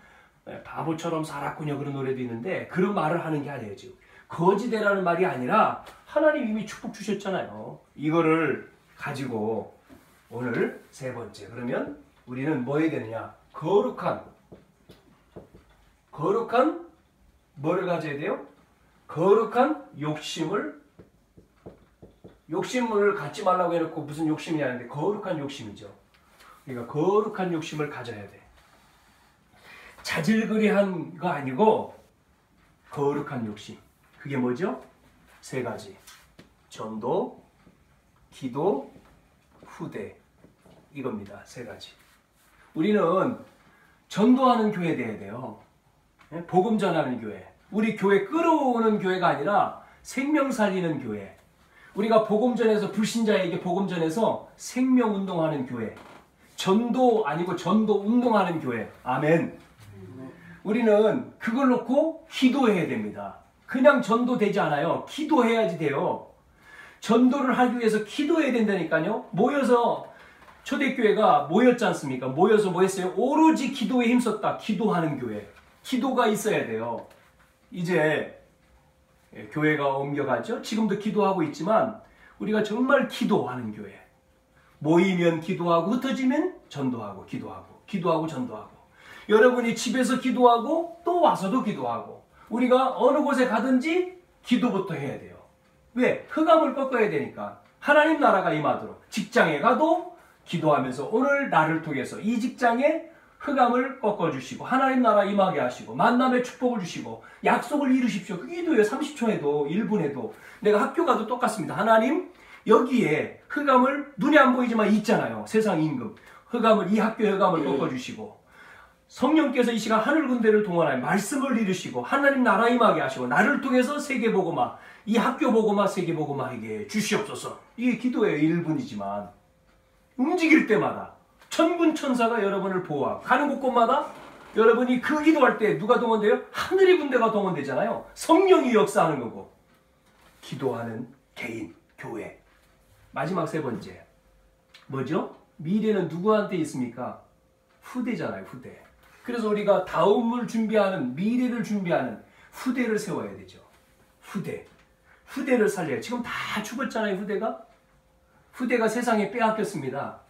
바보처럼 살았군요. 그런 노래도 있는데 그런 말을 하는 게 아니에요. 지금 거지되라는 말이 아니라 하나님 이미 축복 주셨잖아요. 이거를 가지고 오늘 세 번째, 그러면 우리는 뭐 해야 되느냐? 거룩한 뭐를 가져야 돼요? 거룩한 욕심을 갖지 말라고 해놓고 무슨 욕심이 아닌데 거룩한 욕심이죠. 그러니까 거룩한 욕심을 가져야 돼. 자질구레한 거 아니고 거룩한 욕심. 그게 뭐죠? 세 가지. 전도, 기도, 후대. 이겁니다. 세 가지. 우리는 전도하는 교회 돼야 돼요. 복음 전하는 교회. 우리 교회 끌어오는 교회가 아니라 생명 살리는 교회. 우리가 복음 전해서 불신자에게 복음 전해서 생명 운동하는 교회. 전도 아니고 전도 운동하는 교회. 아멘. 우리는 그걸 놓고 기도해야 됩니다. 그냥 전도되지 않아요. 기도해야지 돼요. 전도를 하기 위해서 기도해야 된다니까요. 모여서 초대교회가 모였지 않습니까? 모여서 뭐 했어요? 오로지 기도에 힘썼다. 기도하는 교회. 기도가 있어야 돼요. 이제 교회가 옮겨가죠. 지금도 기도하고 있지만 우리가 정말 기도하는 교회. 모이면 기도하고 흩어지면 전도하고 기도하고 전도하고. 여러분이 집에서 기도하고 또 와서도 기도하고 우리가 어느 곳에 가든지 기도부터 해야 돼요. 왜? 흑암을 꺾어야 되니까. 하나님 나라가 임하도록. 직장에 가도 기도하면서 오늘 나를 통해서 이 직장에 흑암을 꺾어주시고 하나님 나라 임하게 하시고 만남의 축복을 주시고 약속을 이루십시오. 그 기도예요. 30초에도 1분에도. 내가 학교 가도 똑같습니다. 하나님 여기에 흑암을 눈에 안 보이지만 있잖아요. 세상 임금. 이 학교의 흑암을 꺾어주시고 성령께서 이 시간 하늘 군대를 동원하여 말씀을 이루시고 하나님 나라 임하게 하시고 나를 통해서 세계복음화, 이 학교 복음화, 세계복음화에게 주시옵소서. 이게 기도예요. 1분이지만 움직일 때마다 천군 천사가 여러분을 보호하고 가는 곳곳마다 여러분이 그 기도할 때 누가 동원돼요? 하늘의 군대가 동원되잖아요. 성령이 역사하는 거고. 기도하는 개인, 교회. 마지막 세 번째. 뭐죠? 미래는 누구한테 있습니까? 후대잖아요. 후대. 그래서 우리가 다음을 준비하는, 미래를 준비하는 후대를 세워야 되죠. 후대를 살려야. 지금 다 죽었잖아요. 후대가 세상에 빼앗겼습니다.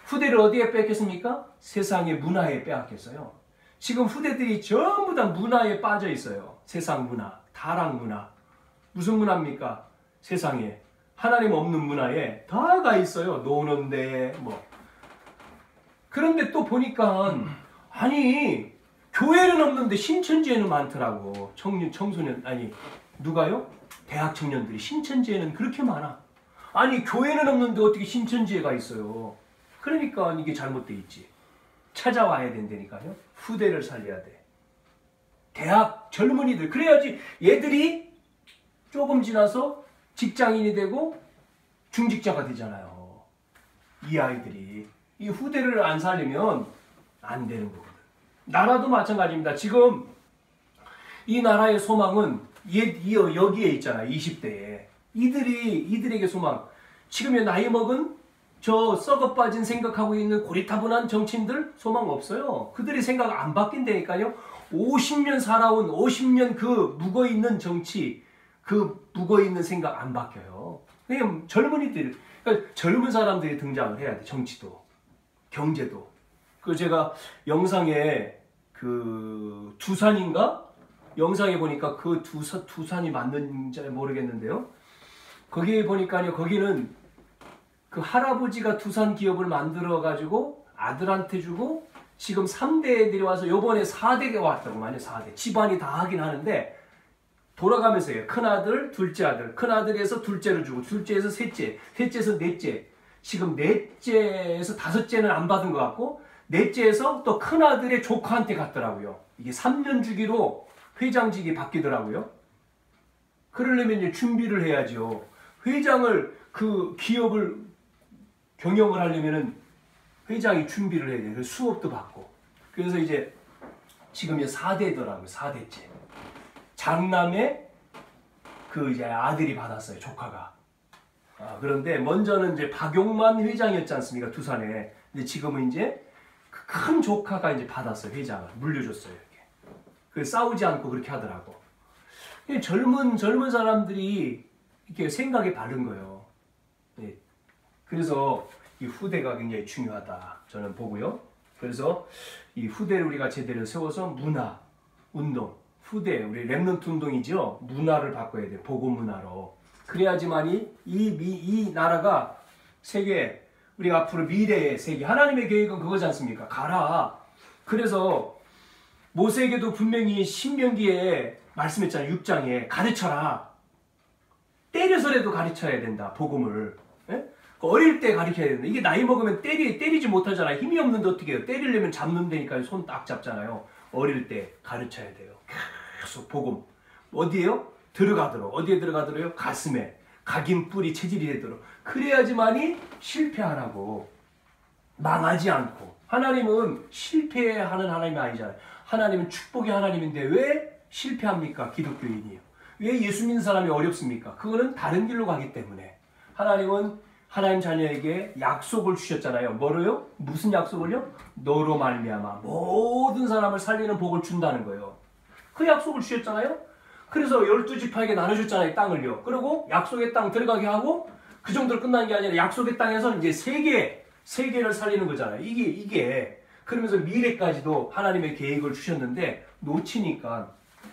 후대를 어디에 뺏겼습니까? 세상의 문화에 빼앗겼어요. 지금 후대들이 전부 다 문화에 빠져 있어요. 세상 문화, 타락 문화. 무슨 문화입니까? 세상에 하나님 없는 문화에 다 가 있어요. 노는데 뭐. 그런데 또 보니까 아니 교회는 없는데 신천지에는 많더라고. 청소년 아니 누가요? 대학 청년들이 신천지에는 그렇게 많아. 아니 교회는 없는데 어떻게 신천지에가 있어요. 그러니까 이게 잘못돼 있지. 찾아와야 된다니까요. 후대를 살려야 돼. 대학 젊은이들. 그래야지 얘들이 조금 지나서 직장인이 되고 중직자가 되잖아요. 이 아이들이. 이 후대를 안 살리면 안 되는 거거든. 나라도 마찬가지입니다. 지금 이 나라의 소망은 여기에 있잖아요. 20대에. 이들에게 소망. 지금 나이 먹은 저 썩어 빠진 생각하고 있는 고리타분한 정치인들 소망 없어요. 그들이 생각 안 바뀐다니까요. 50년 살아온 50년 그 묵어있는 정치, 그 묵어있는 생각 안 바뀌어요. 그냥 젊은이들, 그러니까 젊은 사람들이 등장을 해야 돼. 정치도, 경제도. 그 제가 영상에 그 두산인가? 영상에 보니까 그 두산이 맞는지 모르겠는데요. 거기에 보니까요. 거기는 그 할아버지가 두산 기업을 만들어가지고 아들한테 주고 지금 3대 애들이 와서 요번에 4대가 왔다고만요. 4대. 집안이 다 하긴 하는데 돌아가면서 해요. 큰아들, 둘째 아들. 큰아들에서 둘째를 주고 둘째에서 셋째, 셋째에서 넷째. 지금 넷째에서 다섯째는 안 받은 것 같고 넷째에서 또 큰아들의 조카한테 갔더라고요. 이게 3년 주기로 회장직이 바뀌더라고요. 그러려면 이제 준비를 해야죠. 회장을 그 기업을 경영을 하려면은 회장이 준비를 해야 돼요. 수업도 받고. 그래서 이제 지금 이제 4대더라고요. 4대째. 장남의 그 이제 아들이 받았어요. 조카가. 그런데 먼저는 이제 박용만 회장이었지 않습니까? 두산에. 근데 지금은 이제 그 큰 조카가 이제 받았어요. 회장을. 물려줬어요. 이렇게. 그 싸우지 않고 그렇게 하더라고. 젊은 사람들이 이렇게 생각이 바른 거예요. 네. 그래서 이 후대가 굉장히 중요하다 저는 보고요. 그래서 이 후대를 우리가 제대로 세워서 문화, 운동, 후대, 우리 렘넌트 운동이죠. 문화를 바꿔야 돼요. 복음 문화로. 그래야지만이 이 나라가 세계, 우리가 앞으로 미래의 세계, 하나님의 계획은 그거지 않습니까? 가라. 그래서 모세에게도 분명히 신명기에 말씀했잖아요. 6장에 가르쳐라. 때려서라도 가르쳐야 된다. 복음을. 예? 어릴 때 가르쳐야 된다. 이게 나이 먹으면 때리지 못하잖아요. 힘이 없는데 어떻게 해요? 때리려면 잡는 데니까 손 딱 잡잖아요. 어릴 때 가르쳐야 돼요. 계속 복음. 어디에요? 들어가도록. 어디에 들어가도록요? 가슴에. 각인 뿌리 체질이 되도록. 그래야지만이 실패하라고. 망하지 않고. 하나님은 실패하는 하나님이 아니잖아요. 하나님은 축복의 하나님인데 왜 실패합니까? 기독교인이요. 왜 예수 믿는 사람이 어렵습니까? 그거는 다른 길로 가기 때문에. 하나님은 하나님 자녀에게 약속을 주셨잖아요. 뭐로요? 무슨 약속을요? 너로 말미암아 모든 사람을 살리는 복을 준다는 거예요. 그 약속을 주셨잖아요. 그래서 12지파에게 나눠줬잖아요. 땅을요. 그리고 약속의 땅 들어가게 하고 그 정도로 끝난 게 아니라 약속의 땅에서 이제 세계를 살리는 거잖아요. 이게 그러면서 미래까지도 하나님의 계획을 주셨는데 놓치니까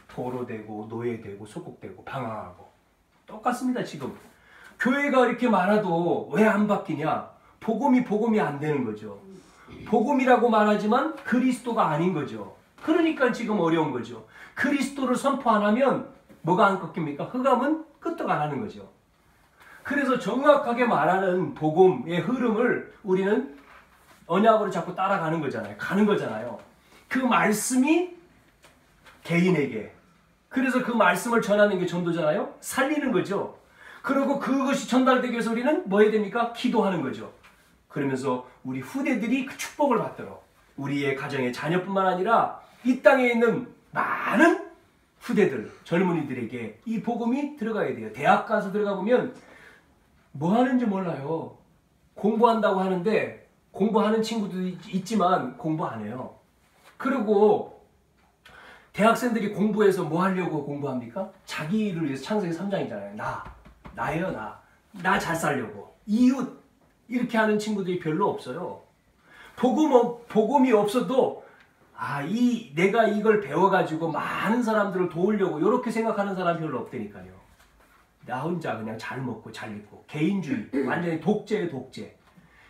포로되고 노예되고 속국되고 방황하고 똑같습니다. 지금 교회가 이렇게 많아도 왜 안 바뀌냐? 복음이 안 되는 거죠. 복음이라고 말하지만 그리스도가 아닌 거죠. 그러니까 지금 어려운 거죠. 그리스도를 선포 안 하면 뭐가 안 꺾입니까? 흑암은 끄떡 안 하는 거죠. 그래서 정확하게 말하는 복음의 흐름을 우리는 언약으로 자꾸 따라가는 거잖아요. 가는 거잖아요. 그 말씀이 개인에게. 그래서 그 말씀을 전하는 게 전도잖아요. 살리는 거죠. 그리고 그것이 전달되기 위해서 우리는 뭐 해야 됩니까? 기도하는 거죠. 그러면서 우리 후대들이 그 축복을 받도록 우리의 가정의 자녀뿐만 아니라 이 땅에 있는 많은 후대들, 젊은이들에게 이 복음이 들어가야 돼요. 대학 가서 들어가 보면 뭐 하는지 몰라요. 공부한다고 하는데 공부하는 친구도 있지만 공부 안 해요. 그리고 대학생들이 공부해서 뭐 하려고 공부합니까? 자기를 위해서 창세기 3장이잖아요. 나예요, 나 잘 살려고. 이웃. 이렇게 하는 친구들이 별로 없어요. 복음이 없어도, 내가 이걸 배워가지고 많은 사람들을 도우려고, 이렇게 생각하는 사람 별로 없다니까요. 나 혼자 그냥 잘 먹고 잘 입고. 개인주의. 완전히 독재예요, 독재.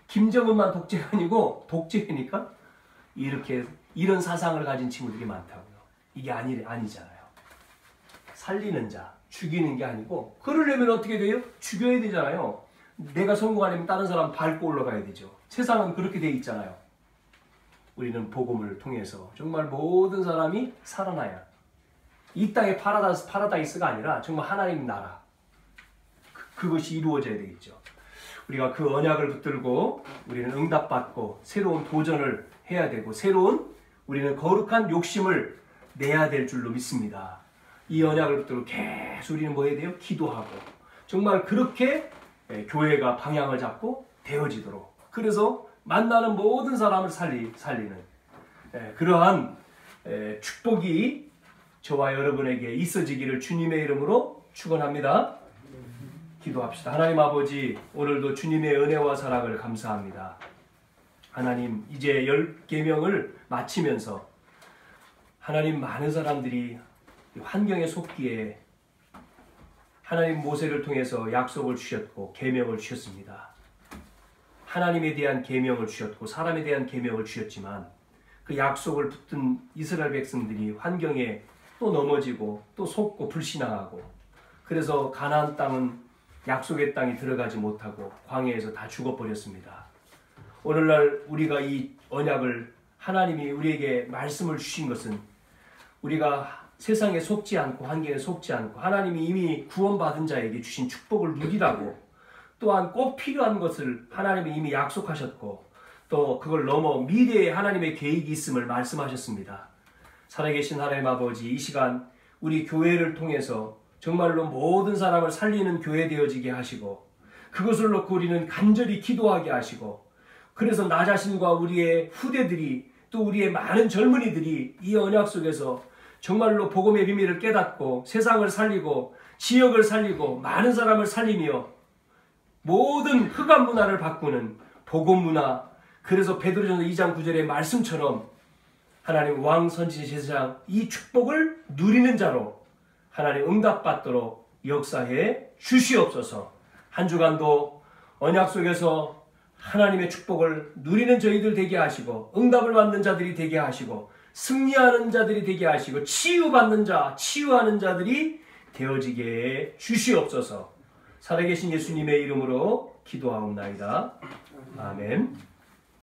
김정은만 독재가 아니고, 독재니까, 이런 사상을 가진 친구들이 많다고요. 이게 아니잖아요. 살리는 자, 죽이는 게 아니고 그러려면 어떻게 돼요? 죽여야 되잖아요. 내가 성공하려면 다른 사람 밟고 올라가야 되죠. 세상은 그렇게 돼 있잖아요. 우리는 복음을 통해서 정말 모든 사람이 살아나야 이 땅의 파라다이스가 아니라 정말 하나님 나라 그것이 이루어져야 되겠죠. 우리가 그 언약을 붙들고 우리는 응답받고 새로운 도전을 해야 되고 새로운 우리는 거룩한 욕심을 내야 될 줄로 믿습니다. 이 언약을 붙들고 계속 우리는 뭐 해야 돼요? 기도하고 정말 그렇게 교회가 방향을 잡고 되어지도록 그래서 만나는 모든 사람을 살리는 그러한 축복이 저와 여러분에게 있어지기를 주님의 이름으로 축원합니다. 기도합시다. 하나님 아버지 오늘도 주님의 은혜와 사랑을 감사합니다. 하나님 이제 10계명을 마치면서 하나님 많은 사람들이 환경에 속기에 하나님 모세를 통해서 약속을 주셨고 계명을 주셨습니다. 하나님에 대한 계명을 주셨고 사람에 대한 계명을 주셨지만 그 약속을 붙든 이스라엘 백성들이 환경에 또 넘어지고 또 속고 불신앙하고 그래서 가나안 땅은 약속의 땅에 들어가지 못하고 광야에서 다 죽어버렸습니다. 오늘날 우리가 이 언약을 하나님이 우리에게 말씀을 주신 것은 우리가 세상에 속지 않고 환경에 속지 않고 하나님이 이미 구원받은 자에게 주신 축복을 누리라고, 또한 꼭 필요한 것을 하나님이 이미 약속하셨고 또 그걸 넘어 미래에 하나님의 계획이 있음을 말씀하셨습니다. 살아계신 하나님 아버지, 이 시간 우리 교회를 통해서 정말로 모든 사람을 살리는 교회 되어지게 하시고 그것을 놓고 우리는 간절히 기도하게 하시고, 그래서 나 자신과 우리의 후대들이 또 우리의 많은 젊은이들이 이 언약 속에서 정말로 복음의 비밀을 깨닫고 세상을 살리고 지역을 살리고 많은 사람을 살리며 모든 흑암 문화를 바꾸는 복음 문화, 그래서 베드로전서 2장 9절의 말씀처럼 하나님 왕 선지 제사장 이 축복을 누리는 자로 하나님 응답받도록 역사해 주시옵소서. 한 주간도 언약 속에서 하나님의 축복을 누리는 저희들 되게 하시고 응답을 받는 자들이 되게 하시고 승리하는 자들이 되게 하시고 치유받는 자, 치유하는 자들이 되어지게 해 주시옵소서. 살아계신 예수님의 이름으로 기도하옵나이다. 아멘.